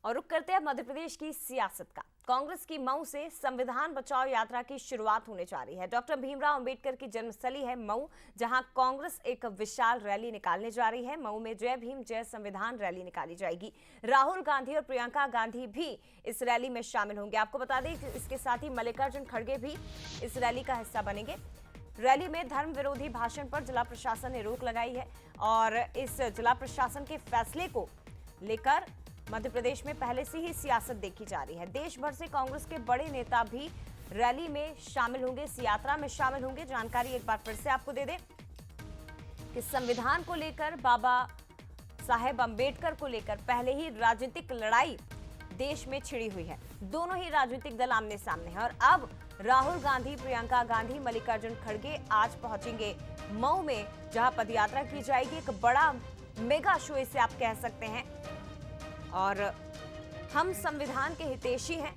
और रुक करते हैं मध्य प्रदेश की सियासत का। कांग्रेस की मऊ से संविधान बचाओ यात्रा की शुरुआत होने जा रही है। डॉक्टर भीमराव अंबेडकर की जन्मस्थली है मऊ, जहां कांग्रेस एक विशाल रैली निकालने जा रही है। मऊ में जय भीम जय संविधान रैली निकाली जाएगी। राहुल गांधी और प्रियंका गांधी भी इस रैली में शामिल होंगे। आपको बता दें कि इसके साथ ही मल्लिकार्जुन खड़गे भी इस रैली का हिस्सा बनेंगे। रैली में धर्म विरोधी भाषण पर जिला प्रशासन ने रोक लगाई है और इस जिला प्रशासन के फैसले को लेकर मध्य प्रदेश में पहले से ही सियासत देखी जा रही है। देश भर से कांग्रेस के बड़े नेता भी रैली में शामिल होंगे, इस यात्रा में शामिल होंगे। जानकारी एक बार फिर से आपको दे दें कि संविधान को लेकर, बाबा साहेब अंबेडकर को लेकर पहले ही राजनीतिक लड़ाई देश में छिड़ी हुई है। दोनों ही राजनीतिक दल आमने सामने हैं और अब राहुल गांधी, प्रियंका गांधी, मल्लिकार्जुन खड़गे आज पहुंचेंगे मऊ में, जहां पदयात्रा की जाएगी। एक बड़ा मेगा शो इसे आप कह सकते हैं। और हम संविधान के हितैषी हैं,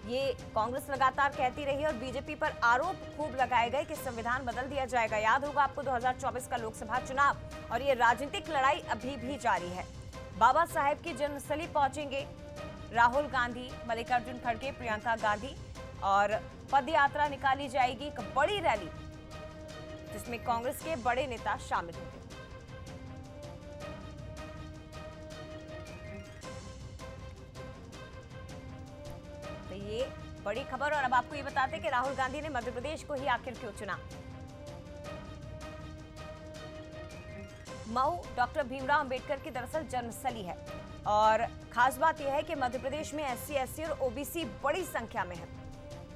ये कांग्रेस लगातार कहती रही और बीजेपी पर आरोप खूब लगाए गए कि संविधान बदल दिया जाएगा। याद होगा आपको 2024 का लोकसभा चुनाव, और ये राजनीतिक लड़ाई अभी भी जारी है। बाबा साहेब की जन्मस्थली पहुंचेंगे राहुल गांधी, मल्लिकार्जुन खड़गे, प्रियंका गांधी और पदयात्रा निकाली जाएगी, एक बड़ी रैली जिसमें कांग्रेस के बड़े नेता शामिल होंगे। तो ये बड़ी खबर। और अब आपको ये बताते हैं कि राहुल गांधी ने मध्य प्रदेश को ही आखिर क्यों चुना। मऊ डॉक्टर भीमराव अंबेडकर की दरअसल जन्मस्थली है और खास बात यह है कि मध्य प्रदेश में एससी, एसटी और ओबीसी बड़ी संख्या में है।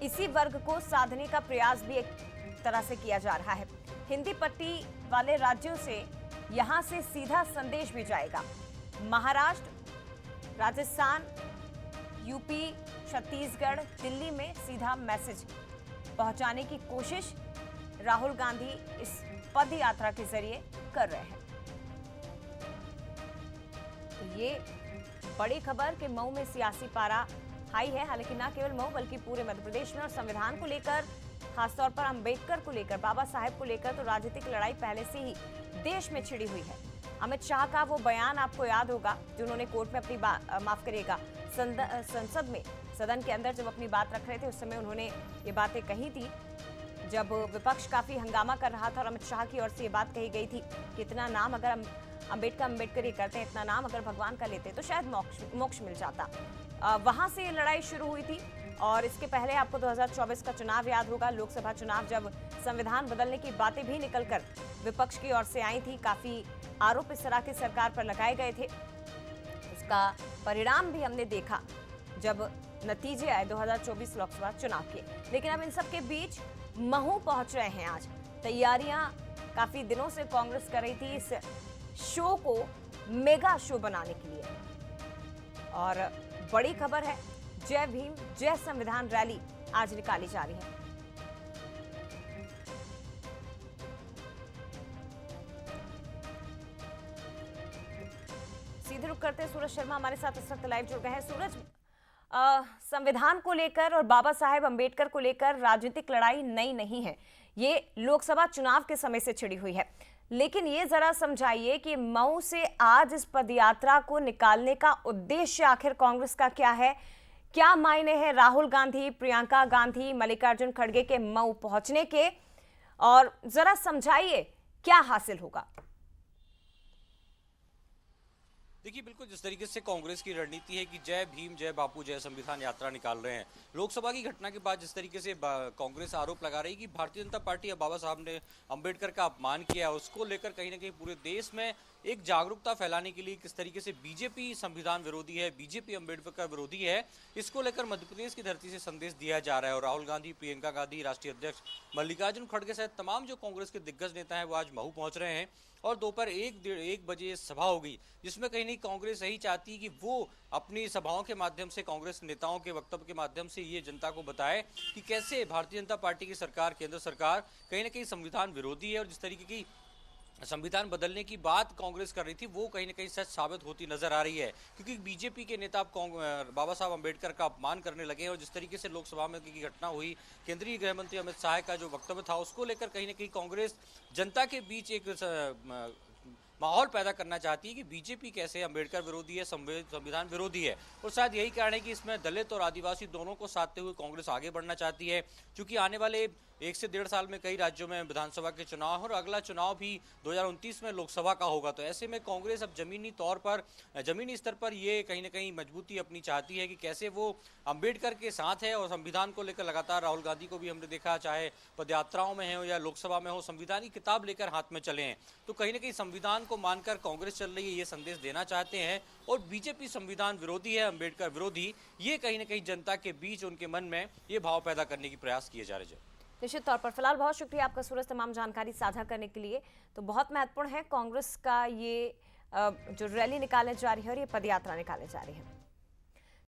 इसी वर्ग को साधने का प्रयास भी एक तरह से किया जा रहा है। हिंदी पट्टी वाले राज्यों से यहां से सीधा संदेश भी जाएगा। महाराष्ट्र, राजस्थान, यूपी, छत्तीसगढ़, दिल्ली में सीधा मैसेज पहुंचाने की कोशिश राहुल गांधी इस पद यात्रा के जरिए कर रहे हैं। तो ये बड़ी खबर कि मऊ में सियासी पारा हाई है। हालांकि न केवल मऊ बल्कि पूरे मध्य प्रदेश में, और संविधान को लेकर, खासतौर पर अंबेडकर को लेकर, बाबा साहेब को लेकर तो राजनीतिक लड़ाई पहले से ही देश में छिड़ी हुई है। अमित शाह का वो बयान आपको याद होगा जो उन्होंने कोर्ट में अपनी माफ करिएगा संसद में, सदन के अंदर जब अपनी बात रख रहे थे, उस समय उन्होंने ये बातें कही थी जब विपक्ष काफी हंगामा कर रहा था और अमित शाह की ओर से ये बात कही गई थी कि इतना नाम अगर अंबेडकर ही करते हैं, इतना नाम अगर भगवान का लेते तो शायद मोक्ष मिल जाता। वहां से ये लड़ाई शुरू हुई थी। और इसके पहले आपको 2024 का चुनाव याद होगा, लोकसभा चुनाव, जब संविधान बदलने की बातें भी निकलकर विपक्ष की ओर से आई थी। काफी आरोप इस तरह की सरकार पर लगाए गए थे। इसका परिणाम भी हमने देखा जब नतीजे आए 2024 लोकसभा चुनाव के। लेकिन अब इन सब के बीच महू पहुंच रहे हैं आज। तैयारियां काफी दिनों से कांग्रेस कर रही थी इस शो को मेगा शो बनाने के लिए। और बड़ी खबर है, जय भीम जय संविधान रैली आज निकाली जा रही है। सीधे रुक करते हैं, सूरज शर्मा हमारे साथ इस वक्त लाइव जुड़ गए हैं। सूरज, संविधान को लेकर और बाबा साहेब अंबेडकर को लेकर राजनीतिक लड़ाई नई नहीं है, ये लोकसभा चुनाव के समय से छिड़ी हुई है। लेकिन ये जरा समझाइए कि मऊ से आज इस पदयात्रा को निकालने का उद्देश्य आखिर कांग्रेस का क्या है? क्या मायने हैं राहुल गांधी, प्रियंका गांधी, मल्लिकार्जुन खड़गे के मऊ पहुंचने के? और जरा समझाइए क्या हासिल होगा। देखिए, बिल्कुल जिस तरीके से कांग्रेस की रणनीति है कि जय भीम जय बापू जय संविधान यात्रा निकाल रहे हैं, लोकसभा की घटना के बाद जिस तरीके से कांग्रेस आरोप लगा रही है कि भारतीय जनता पार्टी अब बाबा साहब ने अंबेडकर का अपमान किया, उसको लेकर कहीं ना कहीं पूरे देश में एक जागरूकता फैलाने के लिए किस तरीके से बीजेपी संविधान विरोधी है, बीजेपी अंबेडकर विरोधी है, इसको लेकर मध्य प्रदेश की धरती से संदेश दिया जा रहा है। और राहुल गांधी, प्रियंका गांधी, राष्ट्रीय अध्यक्ष मल्लिकार्जुन खड़गे सहित तमाम जो कांग्रेस के दिग्गज नेता हैं वो आज महू पहुंच रहे हैं और दोपहर 1 बजे सभा होगी, जिसमें कहीं नहीं कांग्रेस यही चाहती है कि वो अपनी सभाओं के माध्यम से, कांग्रेस नेताओं के वक्तव्य के माध्यम से ये जनता को बताए कि कैसे भारतीय जनता पार्टी की सरकार, केंद्र सरकार कहीं ना कहीं संविधान विरोधी है और जिस तरीके की संविधान बदलने की बात कांग्रेस कर रही थी वो कहीं ना कहीं सच साबित होती नजर आ रही है, क्योंकि बीजेपी के नेता अब बाबा साहब अंबेडकर का अपमान करने लगे हैं। और जिस तरीके से लोकसभा में की घटना हुई, केंद्रीय गृह मंत्री अमित शाह का जो वक्तव्य था उसको लेकर कहीं ना कहीं कांग्रेस जनता के बीच एक माहौल पैदा करना चाहती है कि बीजेपी कैसे अंबेडकर विरोधी है, संविधान विरोधी है। और शायद यही कारण है कि इसमें दलित और आदिवासी दोनों को साधते हुए कांग्रेस आगे बढ़ना चाहती है, क्योंकि आने वाले 1 से 1.5 साल में कई राज्यों में विधानसभा के चुनाव और अगला चुनाव भी 2029 में लोकसभा का होगा। तो ऐसे में कांग्रेस अब जमीनी स्तर पर ये कहीं ना कहीं मजबूती अपनी चाहती है कि कैसे वो अंबेडकर के साथ है। और संविधान को लेकर लगातार राहुल गांधी को भी हमने देखा, चाहे पदयात्राओं में हो या लोकसभा में हो, संविधान की किताब लेकर हाथ में चले हैं। तो कहीं ना कहीं संविधान को मानकर कांग्रेस चल रही है, ये संदेश देना चाहते हैं। और बीजेपी संविधान विरोधी है, अंबेडकर विरोधी, ये कहीं ना कहीं जनता के बीच उनके मन में ये भाव पैदा करने की प्रयास किए जा रहे हैं। निश्चित तौर पर फिलहाल बहुत शुक्रिया आपका सूरज, तमाम जानकारी साझा करने के लिए। तो बहुत महत्वपूर्ण है कांग्रेस का ये जो रैली निकालने जा रही है और ये पदयात्रा निकालने जा रही है।